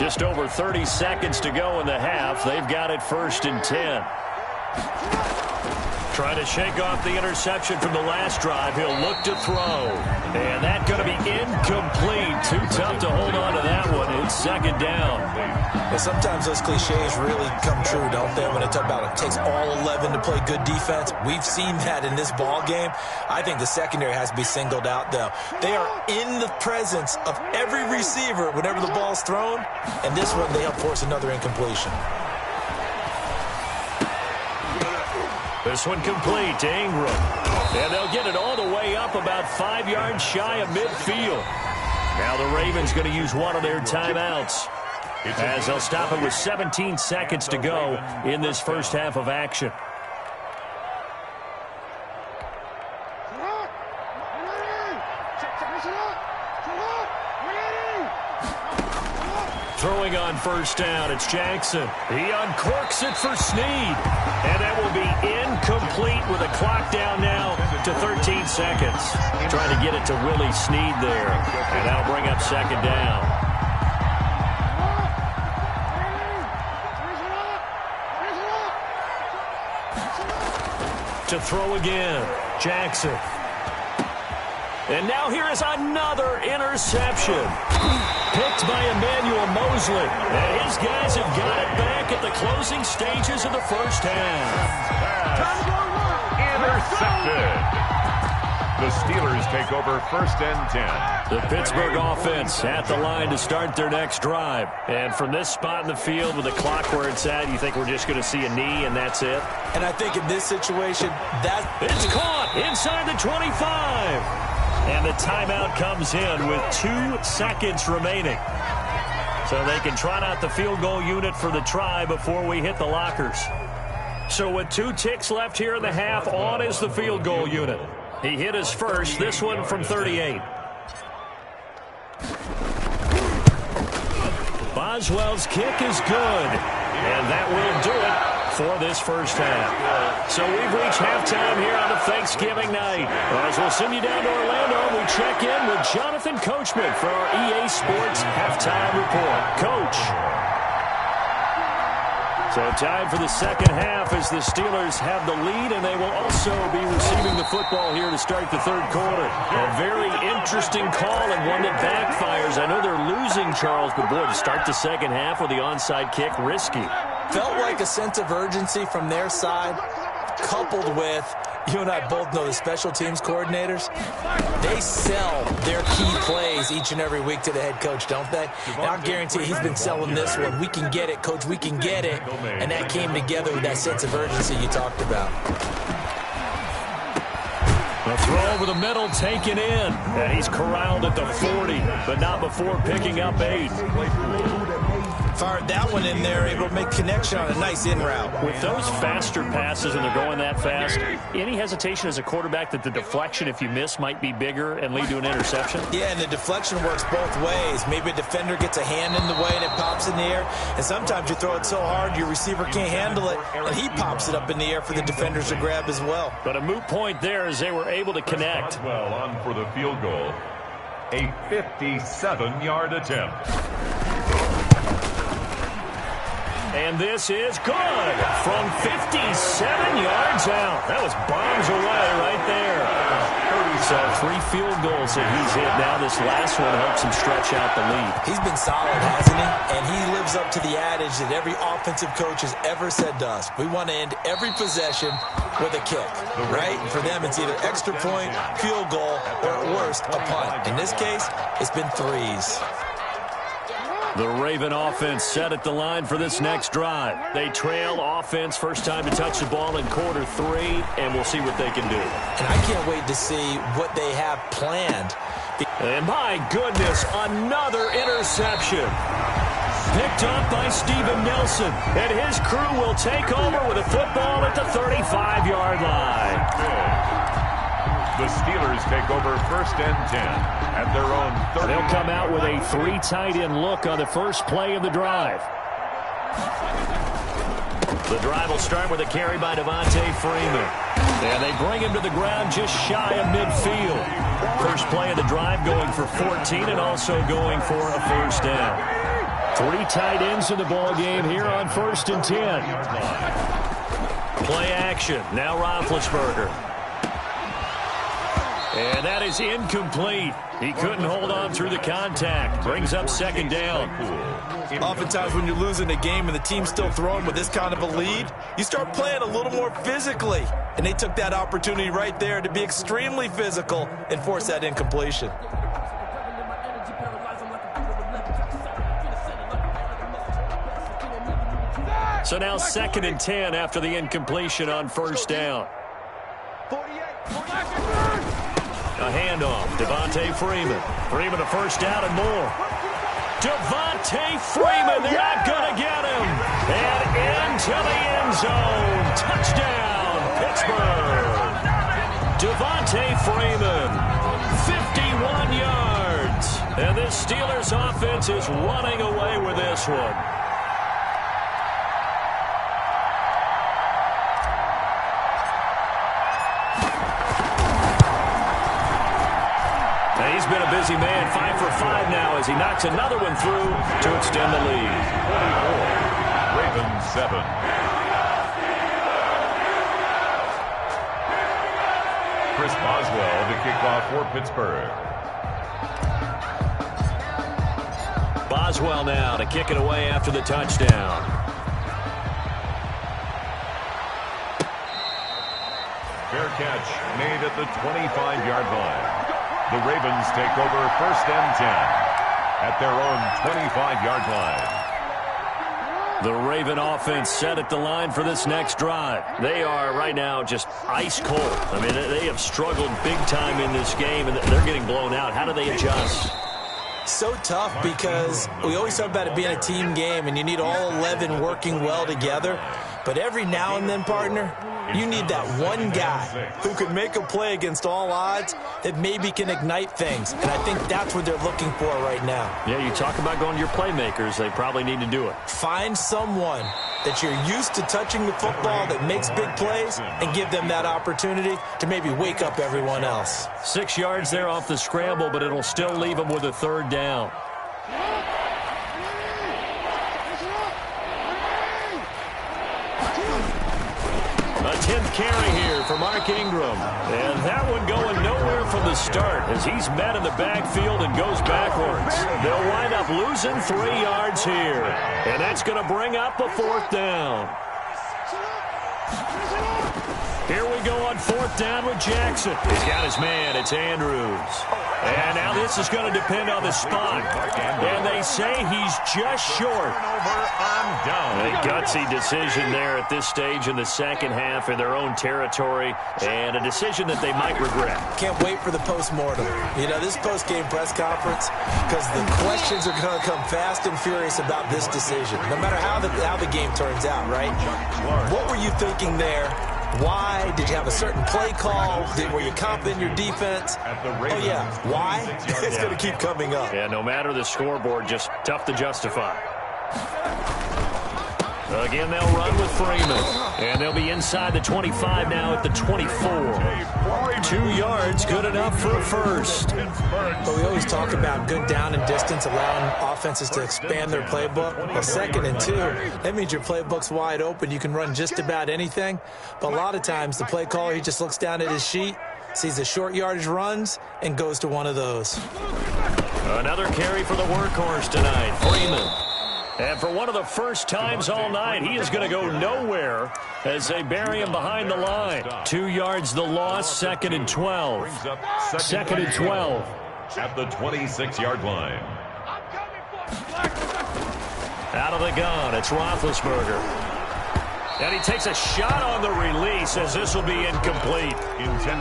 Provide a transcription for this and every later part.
Just over 30 seconds to go in the half. They've got it 1st and 10. Trying to shake off the interception from the last drive. He'll look to throw. And that's going to be incomplete. Too tough to hold on to that one. It's 2nd down. Well, sometimes those cliches really come true, don't they? When they talk about it takes all 11 to play good defense. We've seen that in this ball game. I think the secondary has to be singled out, though. They are in the presence of every receiver whenever the ball's thrown. And this one, they help force another incompletion. This one complete to Ingram. And they'll get it all the way up about 5 yards shy of midfield. Now the Ravens going to use one of their timeouts, as they'll stop it with 17 seconds to go in this first half of action. Throwing on 1st down, it's Jackson. He uncorks it for Snead. And that will be incomplete with a clock down now to 13 seconds. Trying to get it to Willie Snead there. And that'll bring up 2nd down. To throw again, Jackson. And now here is another interception. Picked by Emmanuel Mosley. And his guys have got it back at the closing stages of the first half. Intercepted. The Steelers take over 1st and 10. The Pittsburgh offense at the line to start their next drive. And from this spot in the field with the clock where it's at, you think we're just going to see a knee and that's it? And I think in this situation, it's caught inside the 25. And the timeout comes in with 2 seconds remaining. So they can trot out the field goal unit for the try before we hit the lockers. So with 2 ticks left here in the half, on is the field goal unit. He hit his first, this one from 38. Boswell's kick is good. And that will do it for this first half. So we've reached halftime here on a Thanksgiving night. As we'll send you down to Orlando, we check in with Jonathan Coachman for our EA Sports Halftime Report. Coach. So time for the second half as the Steelers have the lead, and they will also be receiving the football here to start the 3rd quarter. A very interesting call and one that backfires. I know they're losing, Charles, but boy, to start the second half with the onside kick, risky. Felt like a sense of urgency from their side, coupled with, you and I both know the special teams coordinators, they sell their key plays each and every week to the head coach, don't they? And I guarantee he's been selling this one. We can get it, coach, we can get it. And that came together with that sense of urgency you talked about. A throw over the middle taken in. And he's corralled at the 40, but not before picking up 8. Fired that one in there, able to make connection on a nice in route. With those faster passes and they're going that fast, any hesitation as a quarterback that the deflection, if you miss, might be bigger and lead to an interception? Yeah, and the deflection works both ways. Maybe a defender gets a hand in the way and it pops in the air. And sometimes you throw it so hard your receiver can't handle it, and he pops it up in the air for the defenders to grab as well. But a moot point there as they were able to connect. Well, on for the field goal. A 57-yard attempt. And this is good from 57 yards out. That was bombs away right there. So 3 field goals that he's hit. Now this last one helps him stretch out the lead. He's been solid, hasn't he? And he lives up to the adage that every offensive coach has ever said to us. We want to end every possession with a kick, right? And for them, it's either extra point, field goal, or at worst, a punt. In this case, it's been 3s. The Raven offense set at the line for this next drive. They trail offense first time to touch the ball in quarter 3, and we'll see what they can do. And I can't wait to see what they have planned. And my goodness, another interception. Picked up by Steven Nelson, and his crew will take over with a football at the 35-yard line. The Steelers take over 1st and 10 at their own 30. They'll come out with a 3 tight end look on the first play of the drive. The drive will start with a carry by Devontae Freeman. And they bring him to the ground just shy of midfield. First play of the drive going for 14 and also going for a first down. Three tight ends in the ball game here on 1st and 10. Play action. Now Roethlisberger. And that is incomplete. He couldn't hold on through the contact. Brings up 2nd down. Oftentimes when you're losing a game and the team's still throwing with this kind of a lead, you start playing a little more physically. And they took that opportunity right there to be extremely physical and force that incompletion. So now 2nd and 10 after the incompletion on 1st down. A handoff. Devontae Freeman. Freeman a 1st down and more. Devontae Freeman. They're not going to get him. And into the end zone. Touchdown, Pittsburgh. Devontae Freeman. 51 yards. And this Steelers offense is running away with this one. He's been a busy man, 5 for 5 now as he knocks another one through to extend the lead. Ravens 7. Chris Boswell to kick off for Pittsburgh. Boswell now to kick it away after the touchdown. Fair catch made at the 25-yard line. The Ravens take over 1st and 10 at their own 25-yard line. The Raven offense set at the line for this next drive. They are right now just ice cold. I mean, they have struggled big time in this game, and they're getting blown out. How do they adjust? So tough because we always talk about it being a team game, and you need all 11 working well together. But every now and then, partner, you need that one guy who can make a play against all odds that maybe can ignite things. And I think that's what they're looking for right now. Yeah, you talk about going to your playmakers. They probably need to do it. Find someone that you're used to touching the football that makes big plays and give them that opportunity to maybe wake up everyone else. 6 yards there off the scramble, but it'll still leave them with a 3rd down. A 10th carry here for Mark Ingram. And that one going nowhere from the start as he's met in the backfield and goes backwards. They'll wind up losing 3 yards here. And that's going to bring up a 4th down. Here we go on 4th down with Jackson. He's got his man. It's Andrews. And now this is going to depend on the spot. And they say he's just short. A gutsy decision there at this stage in the second half in their own territory. And a decision that they might regret. Can't wait for the post-mortem. You know, this post-game press conference, because the questions are going to come fast and furious about this decision. No matter how the game turns out, right? What were you thinking there? Why? Did you have a certain play call? Were you confident in your defense? Oh, yeah. Why? It's going to keep coming up. Yeah, no matter the scoreboard, just tough to justify. Again, they'll run with Freeman. And they'll be inside the 25 now at the 24. 2 yards, good enough for a first. But we always talk about good down and distance, allowing offenses to expand their playbook. Well, 2nd and 2, that means your playbook's wide open. You can run just about anything. But a lot of times, the play caller, he just looks down at his sheet, sees the short yardage runs, and goes to one of those. Another carry for the workhorse tonight, Freeman. And for one of the first times all night, he is going to go nowhere as they bury him behind the line. 2 yards the loss, 2nd and 12. 2nd and 12. At the 26-yard line. Out of the gun, it's Roethlisberger. And he takes a shot on the release as this will be incomplete.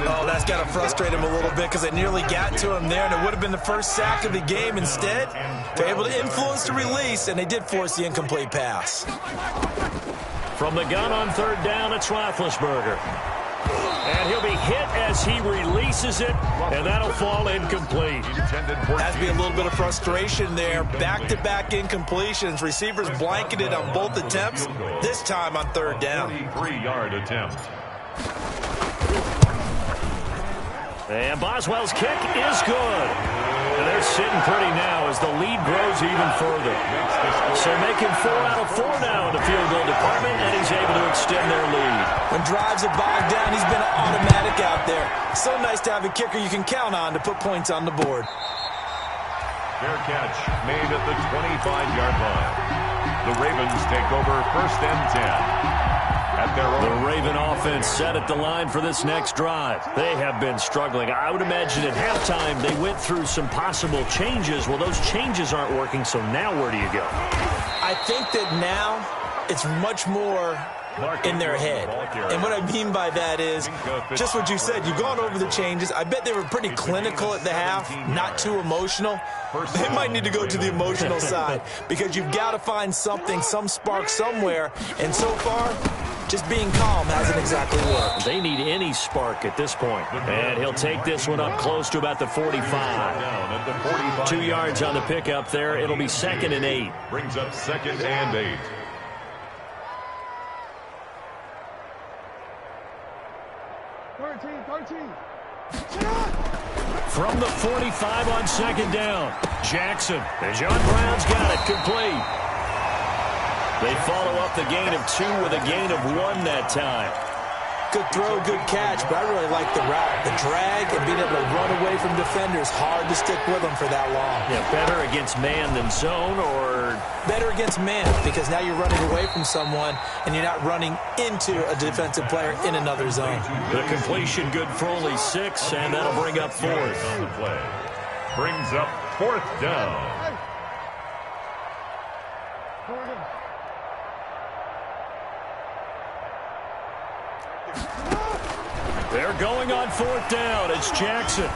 Oh, that's got to frustrate him a little bit because it nearly got to him there, and it would have been the first sack of the game. Instead, they're able to influence the release, and they did force the incomplete pass. From the gun on 3rd down, it's Roethlisberger. And he'll be hit as he releases it, and that'll fall incomplete. Has to be a little bit of frustration there. Back-to-back incompletions. Receivers blanketed on both attempts, this time on 3rd down. 3-yard attempt. And Boswell's kick is good. And they're sitting pretty now as the lead grows even further. So making 4 out of 4 now in the field goal department, and he's able to extend their lead. When drives are bogged down, he's been an automatic out there. So nice to have a kicker you can count on to put points on the board. Fair catch made at the 25-yard line. The Ravens take over 1st and 10. The Raven offense set at the line for this next drive. They have been struggling. I would imagine at halftime they went through some possible changes. Well, those changes aren't working, so now where do you go? I think that now it's much more in their head. And what I mean by that is just what you said. You've gone over the changes. I bet they were pretty clinical at the half, not too emotional. They might need to go to the emotional side because you've got to find something, some spark somewhere. And so far, just being calm hasn't exactly worked. They need any spark at this point. And he'll take this one up close to about the 45. 2 yards on the pickup there. It'll be 2nd and 8. Brings up 2nd and 8. From the 45 on 2nd down. Jackson. And John Brown's got it complete. They follow up the gain of 2 with a gain of 1 that time. Good throw, good catch, but I really like the route. The drag and being able to run away from defenders, hard to stick with them for that long. Yeah, better against man than zone, or? Better against man, because now you're running away from someone and you're not running into a defensive player in another zone. The completion good for only 6, and that'll bring up 4th. On the play. Brings up 4th down. They're going on 4th down. It's Jackson.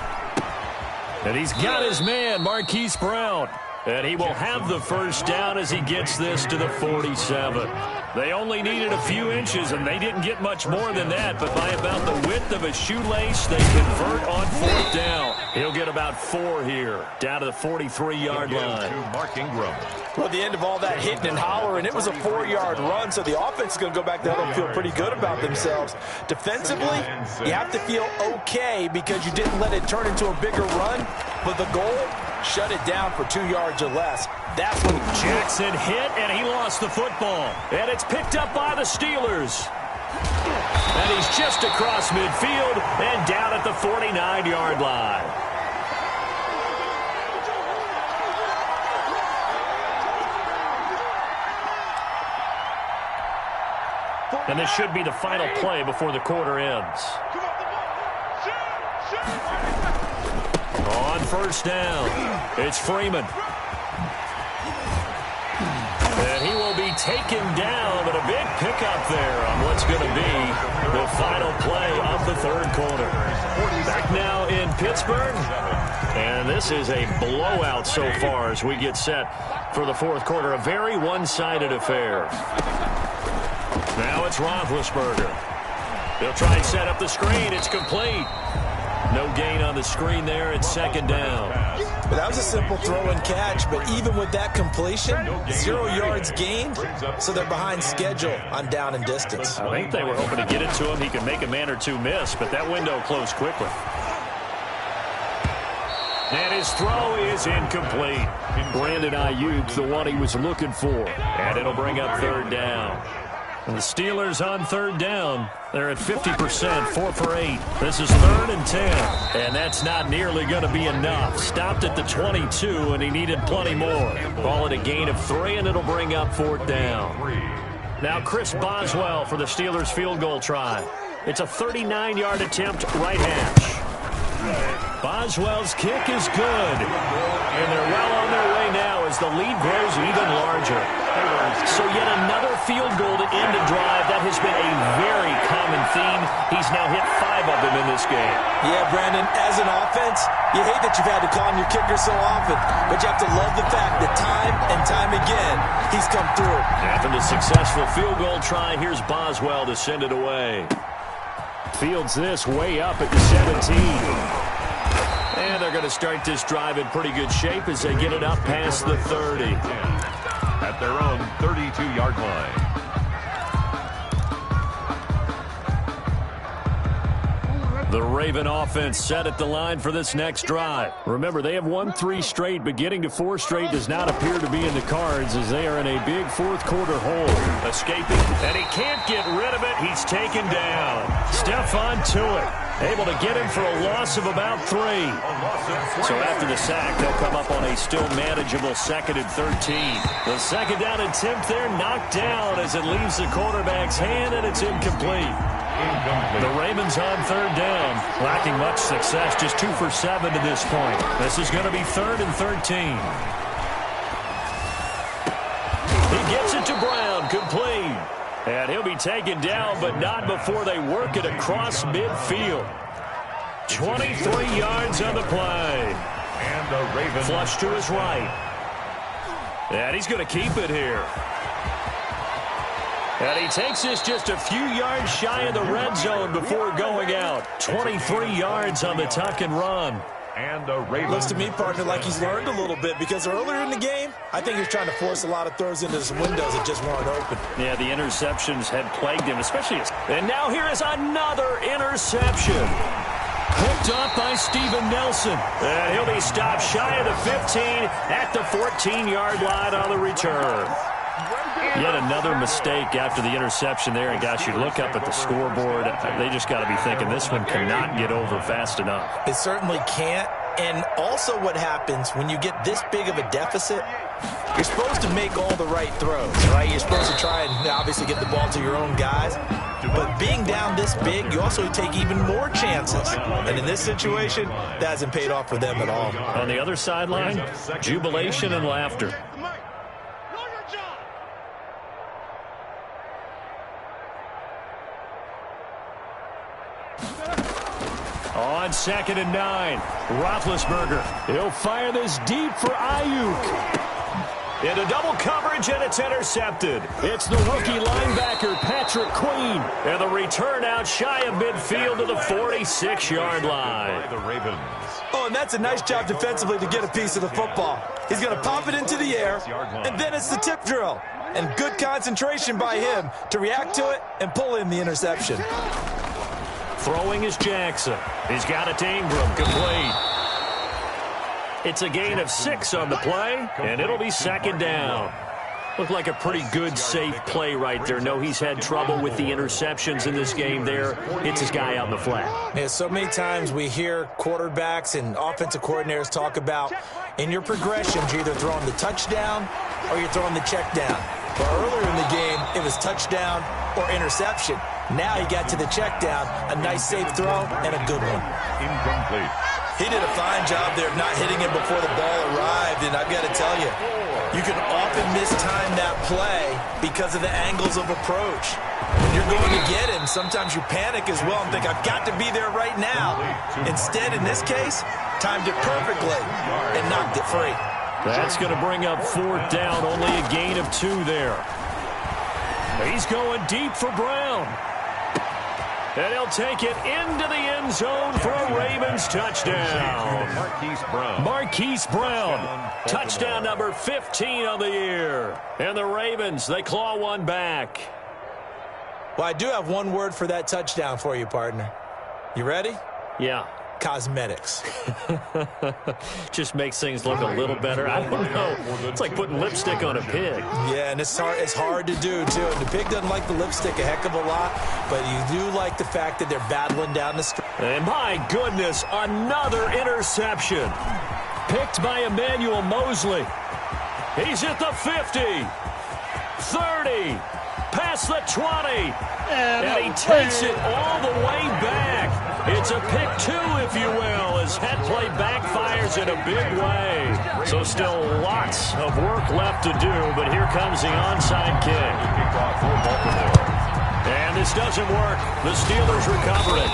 And he's got his man, Marquise Brown. And he will have the 1st down as he gets this to the 47. They only needed a few inches, and they didn't get much more than that. But by about the width of a shoelace, they convert on 4th down. He'll get about 4 here, down to the 43-yard line. To Mark Ingram. Well, at the end of all that hitting and hollering, it was a 4-yard run, so the offense is going to go back there and feel pretty good about themselves. Defensively, you have to feel okay because you didn't let it turn into a bigger run, but the goal, shut it down for 2 yards or less. That's when Jackson hit, and he lost the football. And it's picked up by the Steelers. And he's just across midfield and down at the 49-yard line. And this should be the final play before the quarter ends. On 1st down, it's Freeman. And he will be taken down, but a big pickup there on what's going to be the final play of the 3rd quarter. Back now in Pittsburgh, and this is a blowout so far as we get set for the 4th quarter. A very one-sided affair. Now it's Roethlisberger. He'll try and set up the screen. It's complete. No gain on the screen there. It's 2nd down. But that was a simple throw and catch, but even with that completion, 0 yards gained, so they're behind schedule on down and distance. I think they were hoping to get it to him. He could make a man or two miss, but that window closed quickly. And his throw is incomplete. Brandon Ayuk, the one he was looking for. And it'll bring up 3rd down. And the Steelers on 3rd down. They're at 50%, 4 for 8. This is 3rd and 10. And that's not nearly going to be enough. Stopped at the 22, and he needed plenty more. Call it a gain of 3, and it'll bring up 4th down. Now Chris Boswell for the Steelers field goal try. It's a 39-yard attempt, right hash. Boswell's kick is good. And they're well on their way now as the lead grows even larger. So yet another field goal to end a drive. That has been a very common theme. He's now hit 5 of them in this game. Yeah, Brandon, as an offense, you hate that you've had to call on your kicker so often, but you have to love the fact that time and time again, he's come through. After the successful field goal try, here's Boswell to send it away. Fields this way up at the 17. And they're going to start this drive in pretty good shape as they get it up past the 30. At their own 32-yard line. The Raven offense set at the line for this next drive. Remember, they have won 3 straight, but getting to 4 straight does not appear to be in the cards as they are in a big fourth-quarter hole. Escaping, and he can't get rid of it. He's taken down. Stephon Tuitt able to get him for a loss of about 3. So after the sack, they'll come up on a still manageable 2nd and 13. The second down attempt there knocked down as it leaves the quarterback's hand, and it's incomplete. The Ravens on 3rd down, lacking much success, just 2 for 7 to this point. This is going to be 3rd and 13. He gets it to Brown, complete. And he'll be taken down, but not before they work it across midfield. 23 yards on the play. And the Ravens flush to his right. And he's going to keep it here. And he takes this just a few yards shy of the red zone before going out. 23 yards on the tuck and run. And the Ravens. Looks to me, partner, like he's learned a little bit, because earlier in the game, I think he's trying to force a lot of throws into some windows that just weren't open. Yeah, the interceptions had plagued him, especially. And now here is another interception. Picked up by Steven Nelson. And he'll be stopped shy of the 15 at the 14-yard line on the return. Yet another mistake after the interception there. And, gosh, you look up at the scoreboard, they just got to be thinking this one cannot get over fast enough. It certainly can't. And also what happens when you get this big of a deficit, you're supposed to make all the right throws, right? You're supposed to try and obviously get the ball to your own guys. But being down this big, you also take even more chances. And in this situation, that hasn't paid off for them at all. On the other sideline, jubilation and laughter. On 2nd and 9, Roethlisberger. He'll fire this deep for Ayuk. Into double coverage, and it's intercepted. It's the rookie linebacker, Patrick Queen. And the return out shy of midfield to the 46-yard line. The Ravens. Oh, and that's a nice job defensively to get a piece of the football. He's going to pop it into the air, and then it's the tip drill. And good concentration by him to react to it and pull in the interception. Throwing is Jackson. He's got it to Ingram, complete. It's a gain of 6 on the play, and it'll be 2nd down. Looked like a pretty good, safe play right there. No, he's had trouble with the interceptions in this game there. Hits his guy out in the flat. Yeah, so many times we hear quarterbacks and offensive coordinators talk about in your progressions, you're either throwing the touchdown or you're throwing the check down. But earlier in the game, it was touchdown or interception. Now he got to the check down, a nice safe throw, and a good one. Incomplete. He did a fine job there of not hitting him before the ball arrived, and I've got to tell you, you can often mistime that play because of the angles of approach. When you're going to get him, sometimes you panic as well and think, I've got to be there right now. Instead, in this case, timed it perfectly and knocked it free. That's going to bring up 4th down, only a gain of 2 there. He's going deep for Brown. And he'll take it into the end zone for a Ravens touchdown. Marquise Brown. Touchdown number 15 on the year. And the Ravens, they claw one back. Well, I do have one word for that touchdown for you, partner. You ready? Yeah. Cosmetics. Just makes things look a little better. I don't know. It's like putting lipstick on a pig. Yeah, and it's hard to do, too. And the pig doesn't like the lipstick a heck of a lot, but you do like the fact that they're battling down the street. And my goodness, another interception. Picked by Emmanuel Mosley. He's at the 50. 30. Past the 20. And he takes it all the way back. It's a pick 2, if you will, as head play backfires in a big way. So still lots of work left to do, but here comes the onside kick. And this doesn't work. The Steelers recover it.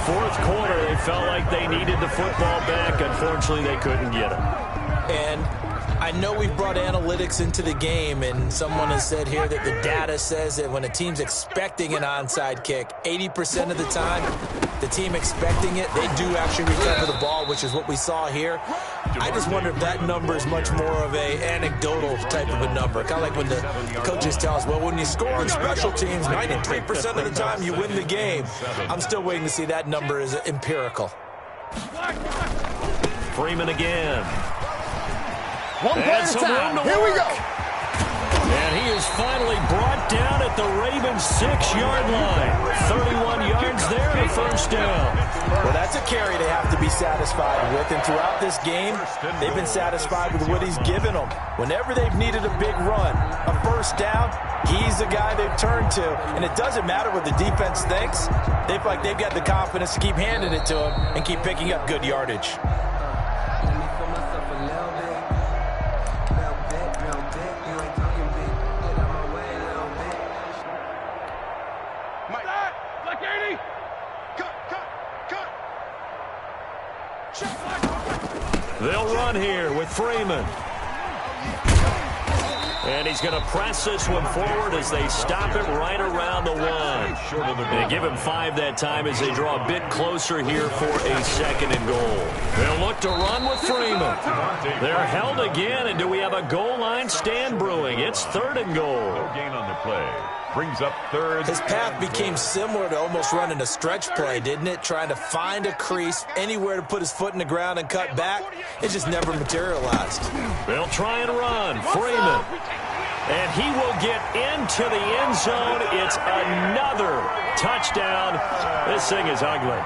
Fourth quarter, they felt like they needed the football back. Unfortunately, they couldn't get it. And I know we've brought analytics into the game, and someone has said here that the data says that when a team's expecting an onside kick, 80% of the time, the team expecting it, they do actually recover the ball, which is what we saw here. I just wonder if that number is much more of a anecdotal type of a number. Kind of like when the coaches tell us, well, when you score on special teams, 93% of the time you win the game. I'm still waiting to see that number is empirical. Freeman again. One play at a time. Here we go. And he is finally brought down at the Ravens' 6-yard line. 31 yards there and a first down. Well, that's a carry they have to be satisfied with. And throughout this game, they've been satisfied with what he's given them. Whenever they've needed a big run, a first down, he's the guy they've turned to. And it doesn't matter what the defense thinks. They feel like they've got the confidence to keep handing it to him and keep picking up good yardage. They'll run here with Freeman. And he's going to press this one forward as they stop it right around the 1. They give him 5 that time as they draw a bit closer here for a 2nd and goal. They'll look to run with Freeman. They're held again, and do we have a goal line stand brewing? It's 3rd and goal. No gain on the play. Brings up 3rd. His path became similar to almost running a stretch play, didn't it? Trying to find a crease, anywhere to put his foot in the ground and cut back. It just never materialized. They'll try and run. Freeman. And he will get into the end zone. It's another touchdown. This thing is ugly.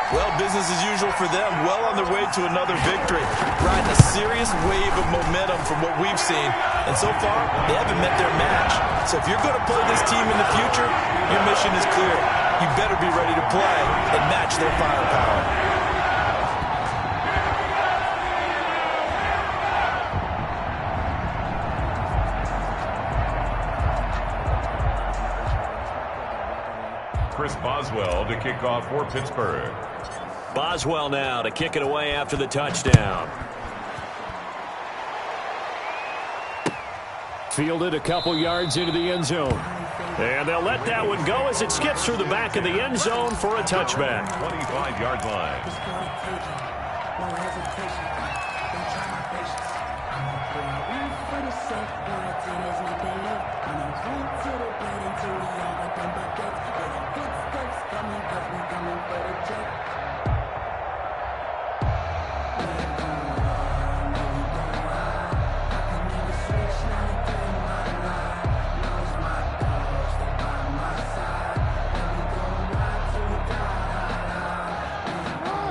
Well, business as usual for them. Well on their way to another victory. Riding a serious wave of momentum from what we've seen. And so far, they haven't met their match. So if you're going to play this team in the future, your mission is clear. You better be ready to play and match their firepower. Chris Boswell to kick off for Pittsburgh. Boswell now to kick it away after the touchdown. Fielded a couple yards into the end zone. And they'll let that one go as it skips through the back of the end zone for a touchback. 25-yard line.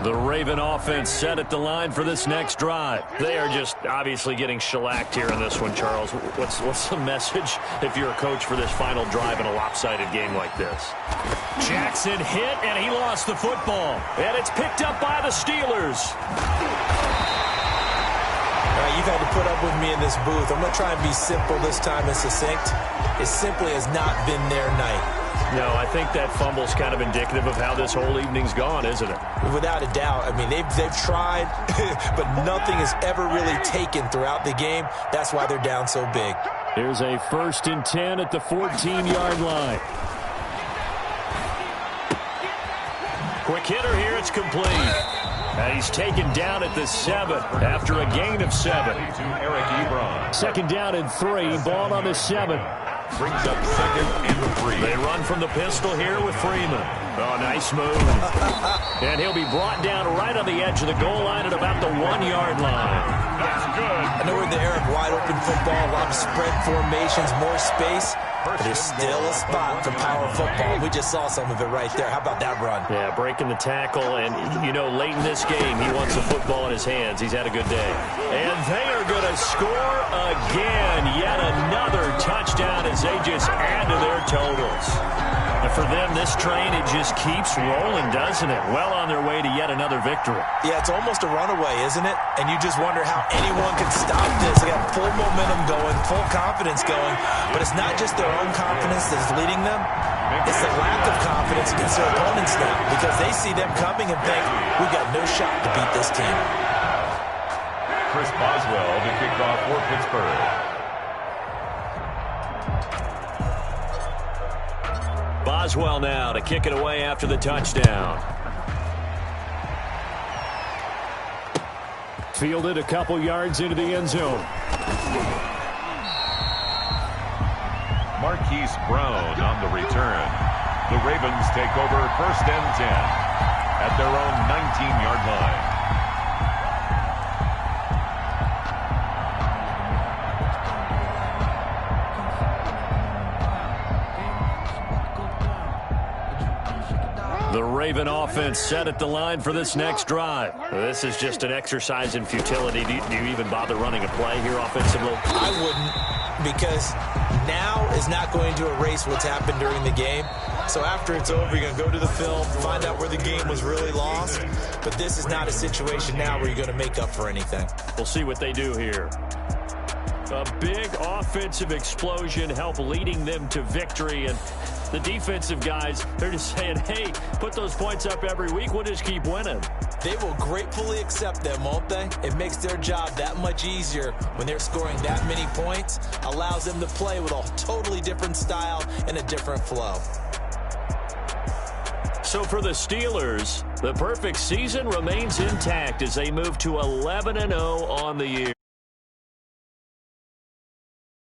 The Raven offense set at the line for this next drive. They are just obviously getting shellacked here in this one, Charles. What's the message if you're a coach for this final drive in a lopsided game like this? Jackson hit, and he lost the football. And it's picked up by the Steelers. You've had to put up with me in this booth. I'm going to try and be simple this time and succinct. It simply has not been their night. No, I think that fumble's kind of indicative of how this whole evening's gone, isn't it? Without a doubt. I mean, they've tried, but nothing is ever really taken throughout the game. That's why they're down so big. Here's a 1st and 10 at the 14-yard line. Quick hitter here, it's complete. And he's taken down at the 7 after a gain of 7. Eric Ebron. 2nd down and 3, ball on the 7. Brings up 2nd and 3. They run from the pistol here with Freeman. Oh, nice move. And he'll be brought down right on the edge of the goal line at about the 1-yard line. That's good. I know we're in the era of wide-open football, a lot of spread formations, more space, but there's still a spot for power football. We just saw some of it right there. How about that run? Yeah, breaking the tackle, and, you know, late in this game, he wants the football in his hands. He's had a good day. And they are going to score again. Yet another touchdown as they just add to their totals. And for them, this train, it just keeps rolling, doesn't it? Well on their way to yet another victory. Yeah, it's almost a runaway, isn't it? And you just wonder how anyone can stop this. They got full momentum going, full confidence going. But it's not just their own confidence that's leading them. It's the lack of confidence against their opponents now, because they see them coming and think, we've got no shot to beat this team. Chris Boswell to kick off for Pittsburgh. Boswell now to kick it away after the touchdown. Fielded a couple yards into the end zone. Marquise Brown on the return. The Ravens take over 1st and 10 at their own 19-yard line. The Raven offense set at the line for this next drive. This is just an exercise in futility. Do you even bother running a play here offensively? I wouldn't, because now is not going to erase what's happened during the game. So after it's over, you're going to go to the film, find out where the game was really lost. But this is not a situation now where you're going to make up for anything. We'll see what they do here. A big offensive explosion help leading them to victory. And the defensive guys, they're just saying, hey, put those points up every week. We'll just keep winning. They will gratefully accept them, won't they? It makes their job that much easier when they're scoring that many points. Allows them to play with a totally different style and a different flow. So for the Steelers, the perfect season remains intact as they move to 11-0 on the year.